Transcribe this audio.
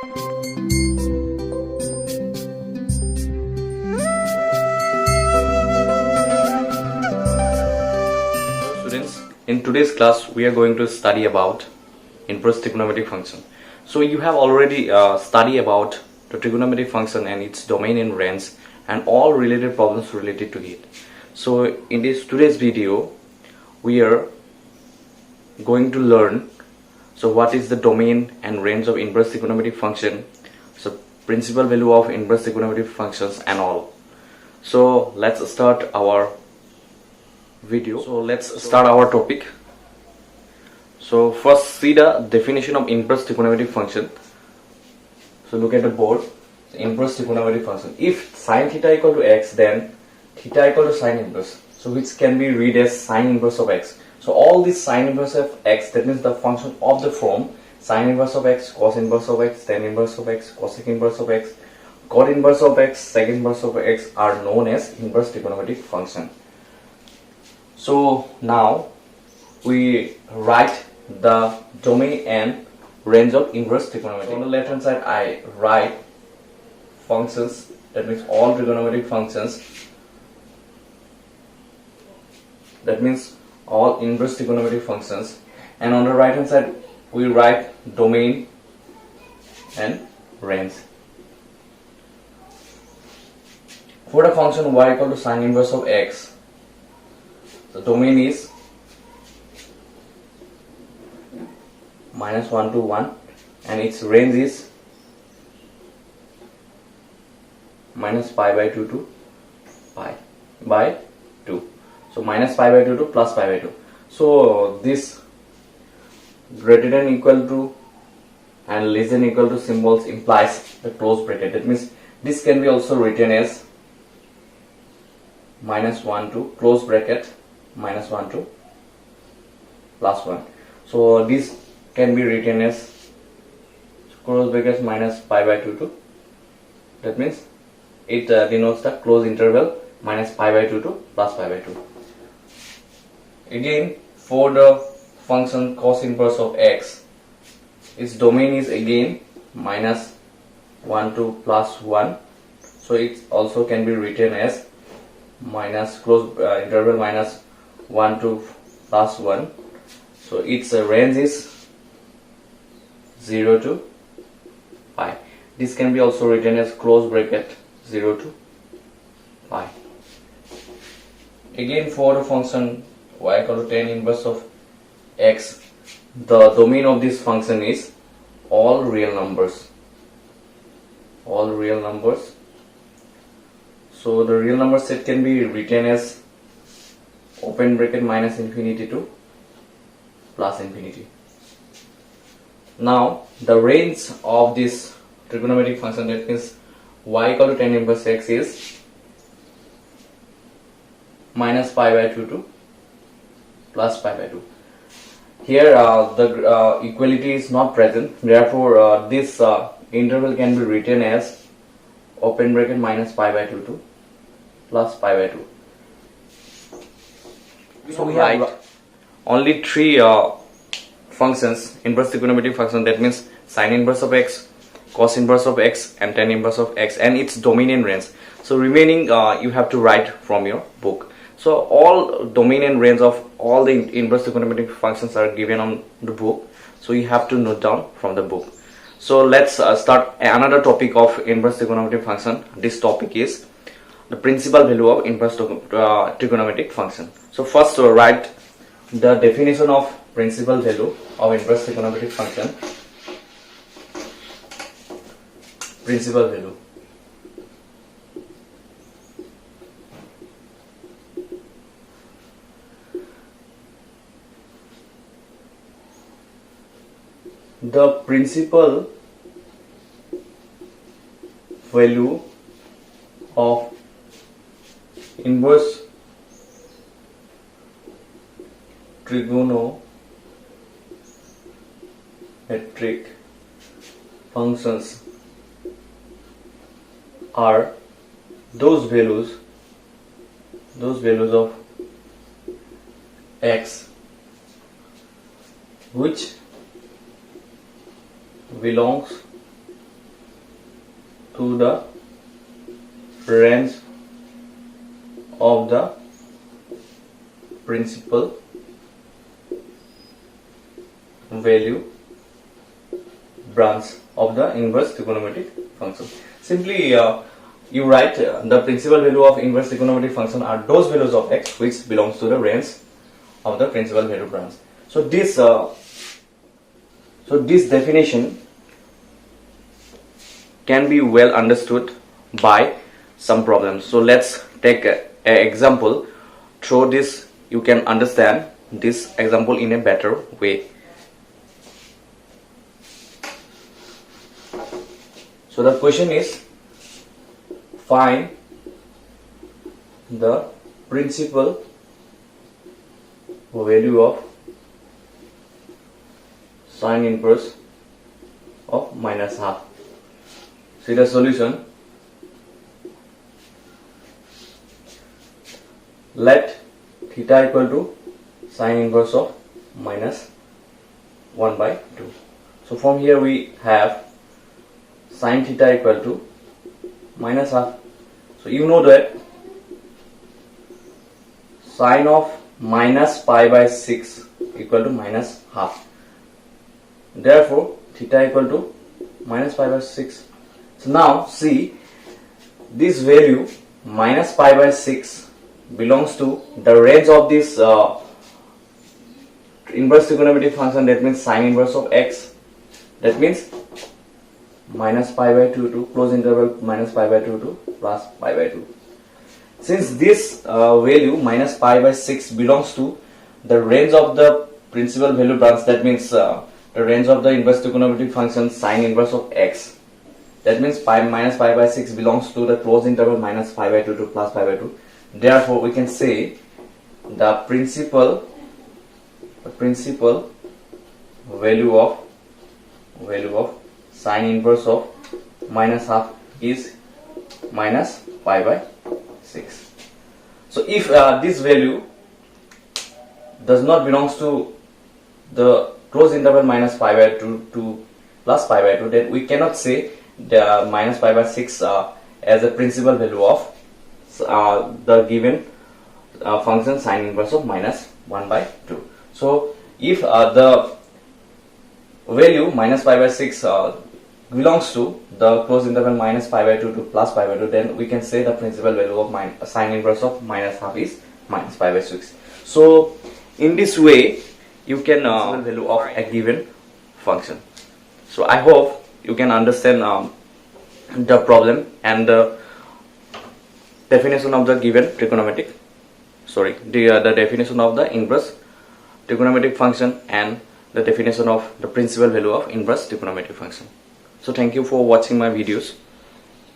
Students, in today's class we are going to study about inverse trigonometric function. So you have already studied about the trigonometric function and its domain and range and all related problems related to it. So in today's video we are going to learn what is the domain and range of inverse trigonometric function, so principal value of inverse trigonometric functions and all. So let's start our video. So let's start our topic. So first see the definition of inverse trigonometric function. So look at the board. The inverse trigonometric function. If sine theta equal to x, then theta equal to sine inverse. So which can be read as sine inverse of x. So all this sine inverse of x, that means the function of the form sine inverse of x, cos inverse of x, tan inverse of x, cosec inverse of x, cot inverse of x, sec inverse of x are known as inverse trigonometric function. So now we write the domain and range of inverse trigonometry. On the left hand side I write functions, that means all trigonometric functions, that means all inverse trigonometric functions, and on the right hand side we write domain and range. For the function y equal to sine inverse of x, the domain is -1 to 1 and its range is -pi/2 to pi/2. So -pi/2 to +pi/2. So this greater than equal to and less than equal to symbols implies the close bracket. That means this can be also written as -1 to close bracket -1 to +1. So this can be written as close bracket -pi/2 to, that means it denotes the close interval -pi/2 to +pi/2. Again, for the function cos inverse of x, its domain is again -1 to +1. So it also can be written as close interval -1 to +1. So its range is 0 to pi. This can be also written as close bracket 0 to pi. Again, for the function y equal to tan inverse of x, the domain of this function is all real numbers. All real numbers. So the real number set can be written as open bracket -infinity to +infinity. Now the range of this trigonometric function, that means y equal to tan inverse x, is -pi/2 to +pi/2. Here the equality is not present, therefore this interval can be written as open bracket -pi/2 to +pi/2. So we have only three functions, inverse trigonometric function, that means sine inverse of x, cos inverse of x and tan inverse of x, and its domain and range. So remaining you have to write from your book. So all domain and range of all the inverse trigonometric functions are given on the book, so you have to note down from the book. So let's start another topic of inverse trigonometric function. This topic is the principal value of inverse trigonometric function. So first write the definition of principal value of inverse trigonometric function. Principal value. The principal value of inverse trigonometric functions are those values of x which belongs to the range of the principal value branch of the inverse trigonometric function. Simply you write the principal value of inverse trigonometric function are those values of x which belongs to the range of the principal value branch. So this definition can be well understood by some problems. So let's take an example. Through this you can understand this example in a better way. So the question is, find the principal value of sine inverse of minus half. See the solution. Let theta equal to sine inverse of minus 1 by 2. So from here we have sine theta equal to minus half. So you know that sine of minus pi by 6 equal to minus half. Therefore theta equal to minus pi by 6. So now see, this value minus pi by 6 belongs to the range of this inverse trigonometric function, that means sine inverse of x, that means minus pi by 2 to close interval minus pi by 2 to plus pi by 2. Since this value minus pi by 6 belongs to the range of the principal value branch, that means the range of the inverse trigonometric function sine inverse of x, that means minus pi by 6 belongs to the closed interval minus pi by 2 to plus pi by 2. Therefore we can say the principal value of sine inverse of minus half is minus pi by 6. So if this value does not belongs to the closed interval minus pi by 2 to plus pi by 2, then we cannot say the minus pi by 6 as a principal value of the given function sine inverse of minus 1 by 2. So if the value minus pi by 6 belongs to the closed interval minus pi by 2 to plus pi by 2, then we can say the principal value of sine inverse of minus half is minus pi by 6. So in this way you can value of a given function. So I hope you can understand the problem and the definition of the given trigonometric, the definition of the inverse trigonometric function and the definition of the principal value of inverse trigonometric function. So thank you for watching my videos.